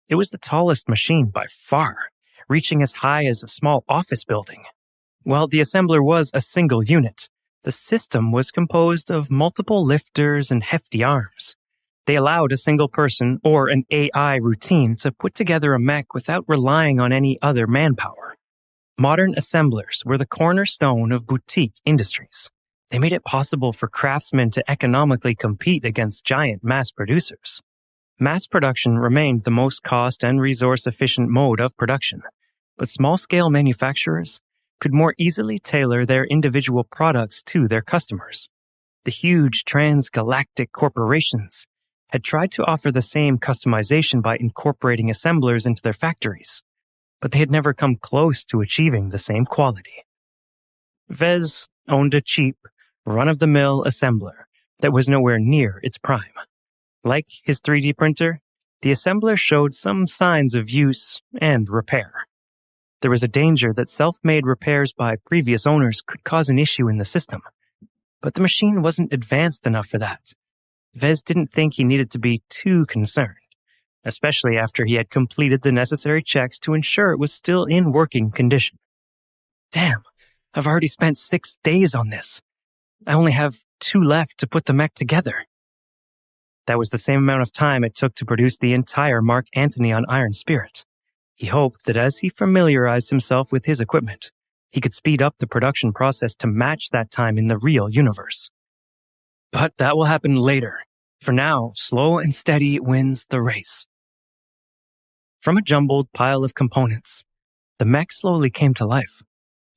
It was the tallest machine by far, reaching as high as a small office building. While the assembler was a single unit, the system was composed of multiple lifters and hefty arms. They allowed a single person or an AI routine to put together a mech without relying on any other manpower. Modern assemblers were the cornerstone of boutique industries. They made it possible for craftsmen to economically compete against giant mass producers. Mass production remained the most cost and resource-efficient mode of production, but small-scale manufacturers could more easily tailor their individual products to their customers. The huge transgalactic corporations had tried to offer the same customization by incorporating assemblers into their factories, but they had never come close to achieving the same quality. Vez owned a cheap, run-of-the-mill assembler that was nowhere near its prime. Like his 3D printer, the assembler showed some signs of use and repair. There was a danger that self-made repairs by previous owners could cause an issue in the system, but the machine wasn't advanced enough for that. Vez didn't think he needed to be too concerned, especially after he had completed the necessary checks to ensure it was still in working condition. Damn, I've already spent 6 days on this. I only have 2 left to put the mech together. That was the same amount of time it took to produce the entire Mark Antony on Iron Spirit. He hoped that as he familiarized himself with his equipment, he could speed up the production process to match that time in the real universe. But that will happen later. For now, slow and steady wins the race. From a jumbled pile of components, the mech slowly came to life.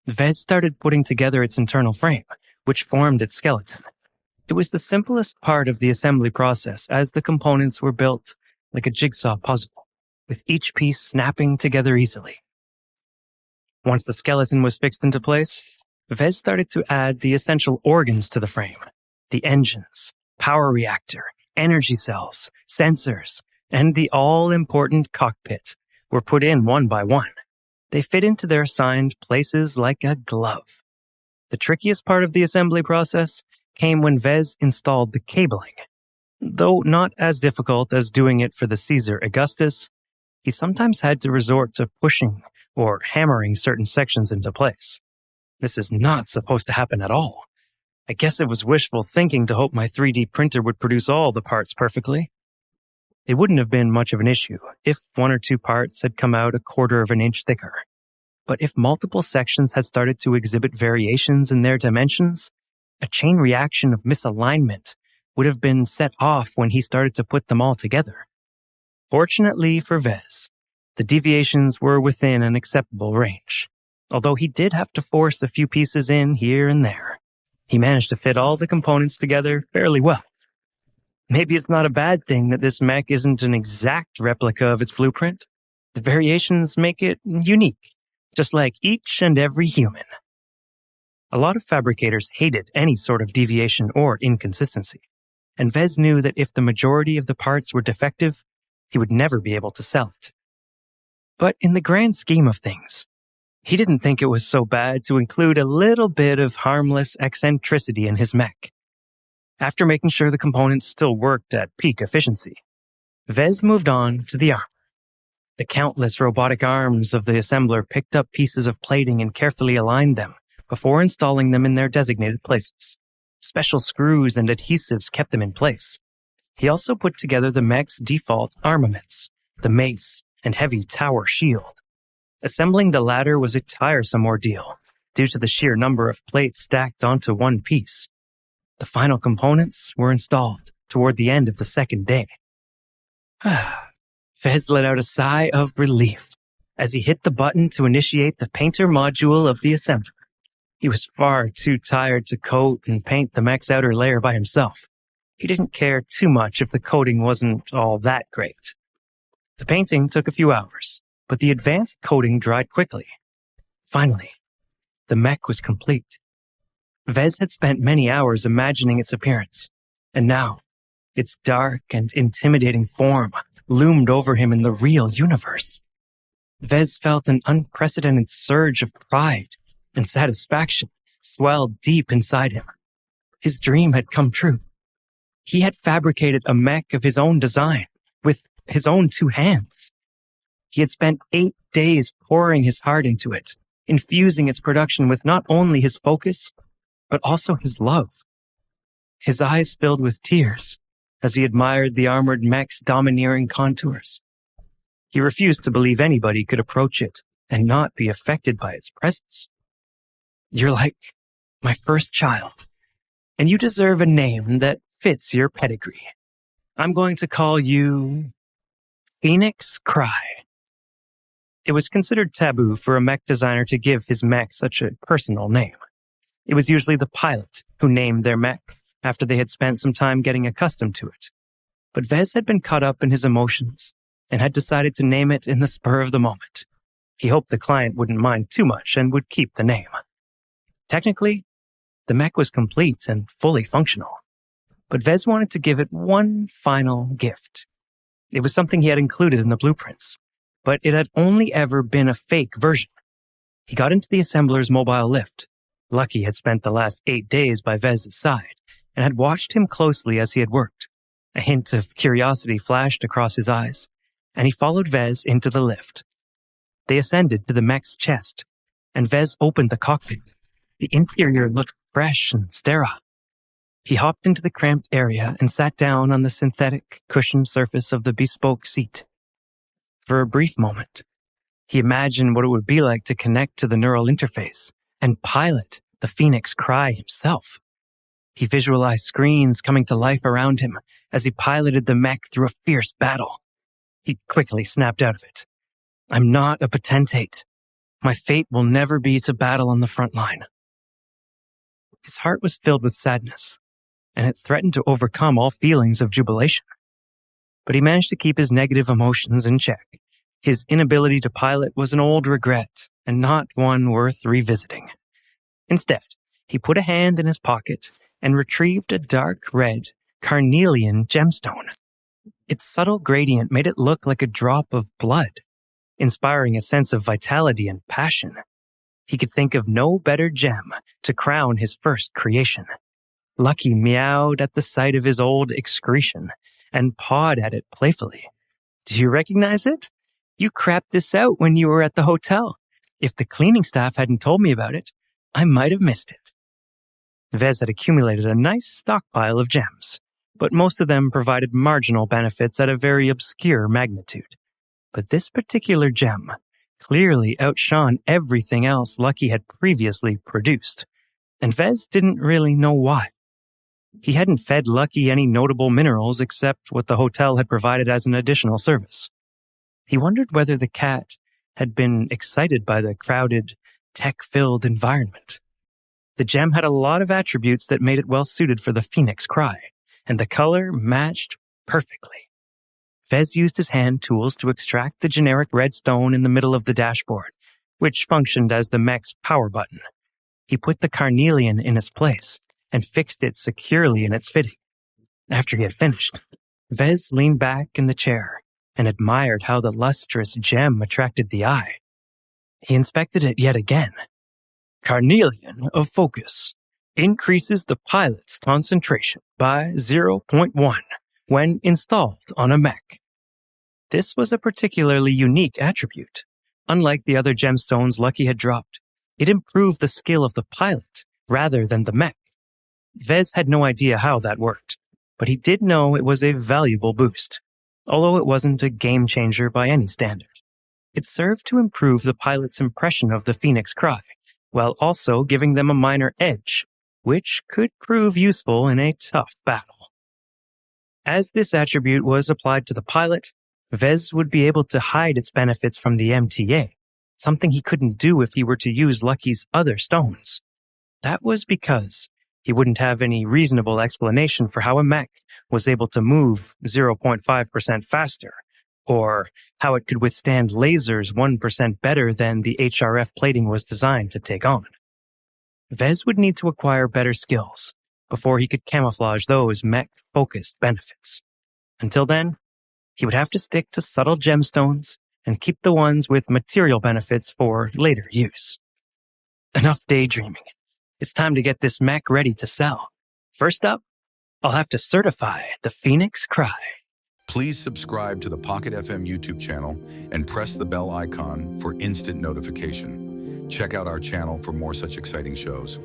Vez started putting together its internal frame, which formed its skeleton. It was the simplest part of the assembly process, as the components were built like a jigsaw puzzle, with each piece snapping together easily. Once the skeleton was fixed into place, Vez started to add the essential organs to the frame. The engines, power reactor, energy cells, sensors, and the all-important cockpit were put in one by one. They fit into their assigned places like a glove. The trickiest part of the assembly process came when Vez installed the cabling. Though not as difficult as doing it for the Caesar Augustus, he sometimes had to resort to pushing or hammering certain sections into place. This is not supposed to happen at all. I guess it was wishful thinking to hope my 3D printer would produce all the parts perfectly. It wouldn't have been much of an issue if 1 or 2 parts had come out 1/4 of an inch thicker. But if multiple sections had started to exhibit variations in their dimensions, a chain reaction of misalignment would have been set off when he started to put them all together. Fortunately for Vez, the deviations were within an acceptable range, although he did have to force a few pieces in here and there. He managed to fit all the components together fairly well. Maybe it's not a bad thing that this mech isn't an exact replica of its blueprint. The variations make it unique, just like each and every human. A lot of fabricators hated any sort of deviation or inconsistency, and Vez knew that if the majority of the parts were defective, he would never be able to sell it. But in the grand scheme of things, he didn't think it was so bad to include a little bit of harmless eccentricity in his mech. After making sure the components still worked at peak efficiency, Vez moved on to the armor. The countless robotic arms of the assembler picked up pieces of plating and carefully aligned them before installing them in their designated places. Special screws and adhesives kept them in place. He also put together the mech's default armaments, the mace and heavy tower shield. Assembling the latter was a tiresome ordeal due to the sheer number of plates stacked onto one piece. The final components were installed toward the end of the second day. Vez let out a sigh of relief as he hit the button to initiate the painter module of the assembler. He was far too tired to coat and paint the mech's outer layer by himself. He didn't care too much if the coating wasn't all that great. The painting took a few hours, but the advanced coating dried quickly. Finally, the mech was complete. Vez had spent many hours imagining its appearance, and now its dark and intimidating form loomed over him in the real universe. Vez felt an unprecedented surge of pride and satisfaction swell deep inside him. His dream had come true. He had fabricated a mech of his own design with his own 2 hands. He had spent 8 days pouring his heart into it, infusing its production with not only his focus, but also his love. His eyes filled with tears as he admired the armored mech's domineering contours. He refused to believe anybody could approach it and not be affected by its presence. "You're like my first child, and you deserve a name that fits your pedigree. I'm going to call you Phoenix Cry." It was considered taboo for a mech designer to give his mech such a personal name. It was usually the pilot who named their mech after they had spent some time getting accustomed to it. But Vez had been caught up in his emotions and had decided to name it in the spur of the moment. He hoped the client wouldn't mind too much and would keep the name. Technically, the mech was complete and fully functional, but Vez wanted to give it one final gift. It was something he had included in the blueprints, but it had only ever been a fake version. He got into the assembler's mobile lift. Lucky had spent the last 8 days by Vez's side and had watched him closely as he had worked. A hint of curiosity flashed across his eyes, and he followed Vez into the lift. They ascended to the mech's chest, and Vez opened the cockpit. The interior looked fresh and sterile. He hopped into the cramped area and sat down on the synthetic, cushioned surface of the bespoke seat. For a brief moment, he imagined what it would be like to connect to the neural interface and pilot the Phoenix Cry himself. He visualized screens coming to life around him as he piloted the mech through a fierce battle. He quickly snapped out of it. "I'm not a potentate. My fate will never be to battle on the front line." His heart was filled with sadness, and it threatened to overcome all feelings of jubilation. But he managed to keep his negative emotions in check. His inability to pilot was an old regret, and not one worth revisiting. Instead, he put a hand in his pocket and retrieved a dark red carnelian gemstone. Its subtle gradient made it look like a drop of blood, inspiring a sense of vitality and passion. He could think of no better gem to crown his first creation. Lucky meowed at the sight of his old excretion and pawed at it playfully. "Do you recognize it? You crapped this out when you were at the hotel. If the cleaning staff hadn't told me about it, I might have missed it." Vez had accumulated a nice stockpile of gems, but most of them provided marginal benefits at a very obscure magnitude. But this particular gem clearly outshone everything else Lucky had previously produced, and Vez didn't really know why. He hadn't fed Lucky any notable minerals except what the hotel had provided as an additional service. He wondered whether the cat had been excited by the crowded, tech-filled environment. The gem had a lot of attributes that made it well suited for the Phoenix Cry, and the color matched perfectly. Vez used his hand tools to extract the generic red stone in the middle of the dashboard, which functioned as the mech's power button. He put the carnelian in its place and fixed it securely in its fitting. After he had finished, Vez leaned back in the chair and admired how the lustrous gem attracted the eye. He inspected it yet again. "Carnelian of focus increases the pilot's concentration by 0.1 when installed on a mech." This was a particularly unique attribute. Unlike the other gemstones Lucky had dropped, it improved the skill of the pilot rather than the mech. Vez had no idea how that worked, but he did know it was a valuable boost, although it wasn't a game changer by any standard. It served to improve the pilot's impression of the Phoenix Cry, while also giving them a minor edge, which could prove useful in a tough battle. As this attribute was applied to the pilot, Vez would be able to hide its benefits from the MTA, something he couldn't do if he were to use Lucky's other stones. That was because he wouldn't have any reasonable explanation for how a mech was able to move 0.5% faster, or how it could withstand lasers 1% better than the HRF plating was designed to take on. Vez would need to acquire better skills before he could camouflage those mech-focused benefits. Until then, he would have to stick to subtle gemstones and keep the ones with material benefits for later use. Enough daydreaming. It's time to get this mech ready to sell. First up, I'll have to certify the Phoenix Cry. Please subscribe to the Pocket FM YouTube channel and press the bell icon for instant notification. Check out our channel for more such exciting shows.